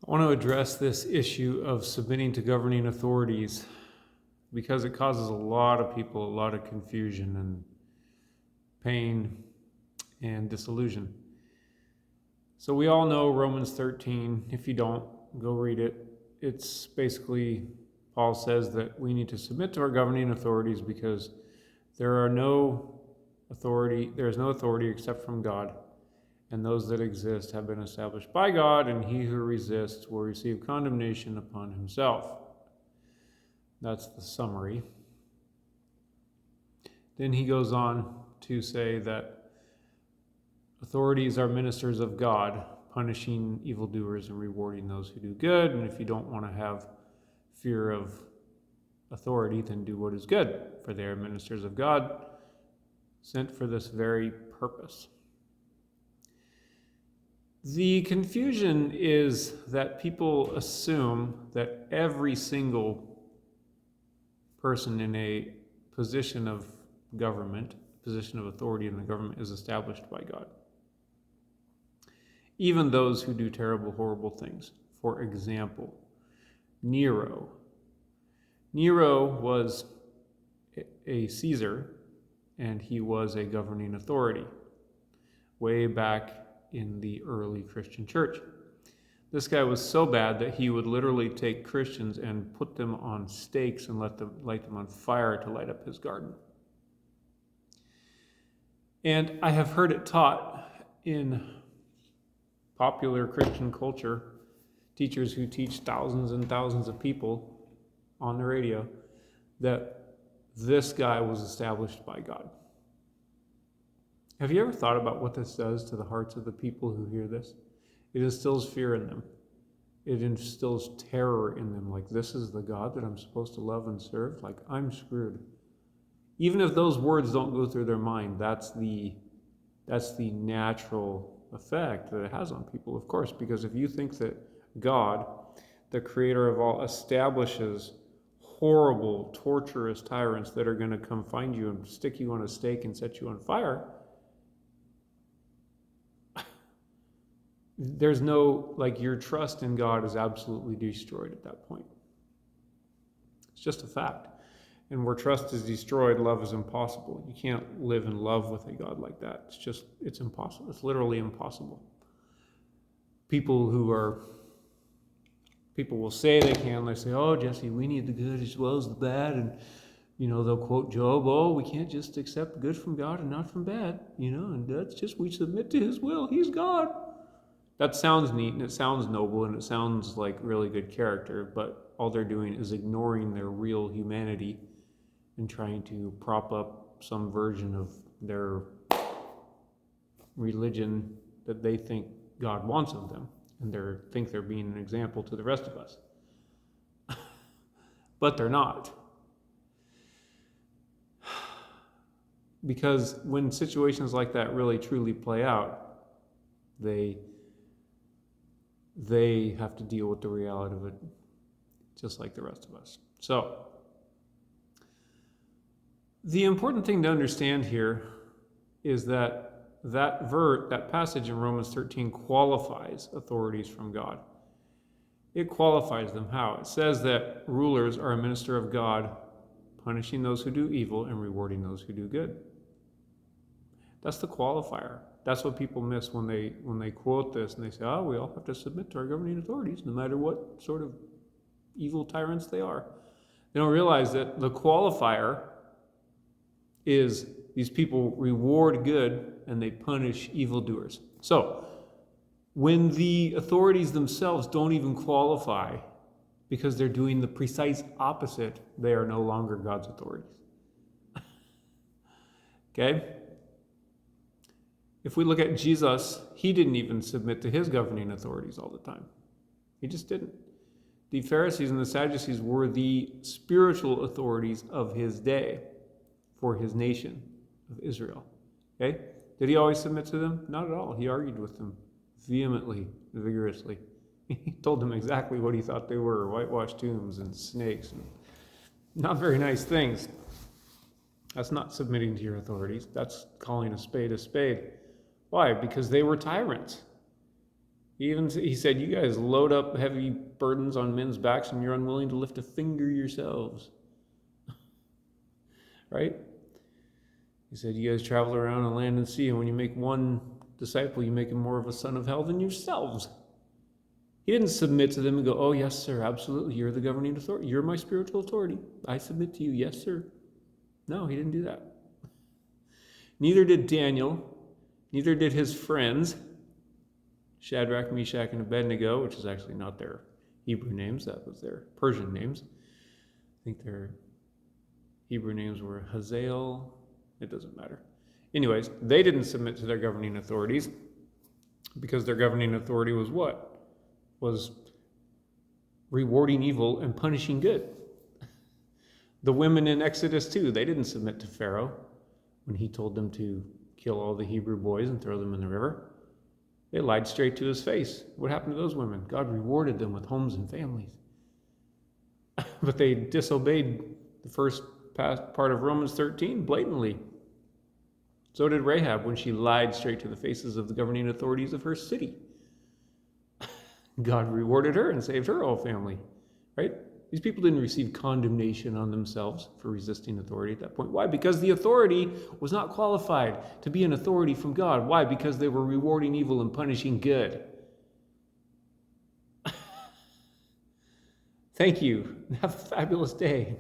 I want to address this issue of submitting to governing authorities because it causes a lot of people a lot of confusion and pain and disillusion. So we all know Romans 13. If you don't, go read it. It's basically, Paul says that we need to submit to our governing authorities because there is no authority except from God. And those that exist have been established by God, and he who resists will receive condemnation upon himself. That's the summary. Then he goes on to say that authorities are ministers of God, punishing evildoers and rewarding those who do good. And if you don't want to have fear of authority, then do what is good, for they are ministers of God, sent for this very purpose. The confusion is that people assume that every single person in a position of government, position of authority in the government, is established by God. Even those who do terrible, horrible things. For example, Nero. Nero was a Caesar, and he was a governing authority way back in the early Christian church. This guy was so bad that he would literally take Christians and put them on stakes and light them on fire to light up his garden. And I have heard it taught in popular Christian culture, teachers who teach thousands and thousands of people on the radio, that this guy was established by God. Have you ever thought about what this does to the hearts of the people who hear this? It instills fear in them. It instills terror in them, like, this is the God that I'm supposed to love and serve? Like, I'm screwed. Even if those words don't go through their mind, that's the natural effect that it has on people, of course, because if you think that God, the creator of all, establishes horrible, torturous tyrants that are going to come find you and stick you on a stake and set you on fire, there's no, your trust in God is absolutely destroyed at that point. It's just a fact. And where trust is destroyed, love is impossible. You can't live in love with a God like that. It's impossible. It's literally impossible. People will say they can. They say, oh, Jesse, we need the good as well as the bad. And, they'll quote Job, oh, we can't just accept good from God and not from bad. And that's just, we submit to his will. He's God. That sounds neat, and it sounds noble, and it sounds like really good character, but all they're doing is ignoring their real humanity and trying to prop up some version of their religion that they think God wants of them, and they think they're being an example to the rest of us. But they're not. Because when situations like that really truly play out, they have to deal with the reality of it, just like the rest of us. So, the important thing to understand here is that passage in Romans 13 qualifies authorities from God. It qualifies them. How? It says that rulers are a minister of God, punishing those who do evil and rewarding those who do good. That's the qualifier. That's what people miss when they quote this and they say, oh, we all have to submit to our governing authorities, no matter what sort of evil tyrants they are. They don't realize that the qualifier is these people reward good and they punish evildoers. So, when the authorities themselves don't even qualify because they're doing the precise opposite, they are no longer God's authorities. Okay? If we look at Jesus, he didn't even submit to his governing authorities all the time. He just didn't. The Pharisees and the Sadducees were the spiritual authorities of his day for his nation of Israel. Okay? Did he always submit to them? Not at all. He argued with them vehemently, vigorously. He told them exactly what he thought they were, whitewashed tombs and snakes and not very nice things. That's not submitting to your authorities. That's calling a spade a spade. Why? Because they were tyrants. He said, you guys load up heavy burdens on men's backs and you're unwilling to lift a finger yourselves. Right? He said, you guys travel around on land and sea, and when you make one disciple, you make him more of a son of hell than yourselves. He didn't submit to them and go, oh, yes, sir, absolutely. You're the governing authority. You're my spiritual authority. I submit to you. Yes, sir. No, he didn't do that. Neither did Daniel. Neither did his friends, Shadrach, Meshach, and Abednego, which is actually not their Hebrew names. That was their Persian names. I think their Hebrew names were Hazael. It doesn't matter. Anyways, they didn't submit to their governing authorities because their governing authority was what? Was rewarding evil and punishing good. The women in Exodus 2, they didn't submit to Pharaoh when he told them to kill all the Hebrew boys and throw them in the river. They lied straight to his face. What happened to those women? God rewarded them with homes and families. But they disobeyed the first part of Romans 13 blatantly. So did Rahab when she lied straight to the faces of the governing authorities of her city. God rewarded her and saved her whole family, right? These people didn't receive condemnation on themselves for resisting authority at that point. Why? Because the authority was not qualified to be an authority from God. Why? Because they were rewarding evil and punishing good. Thank you. Have a fabulous day.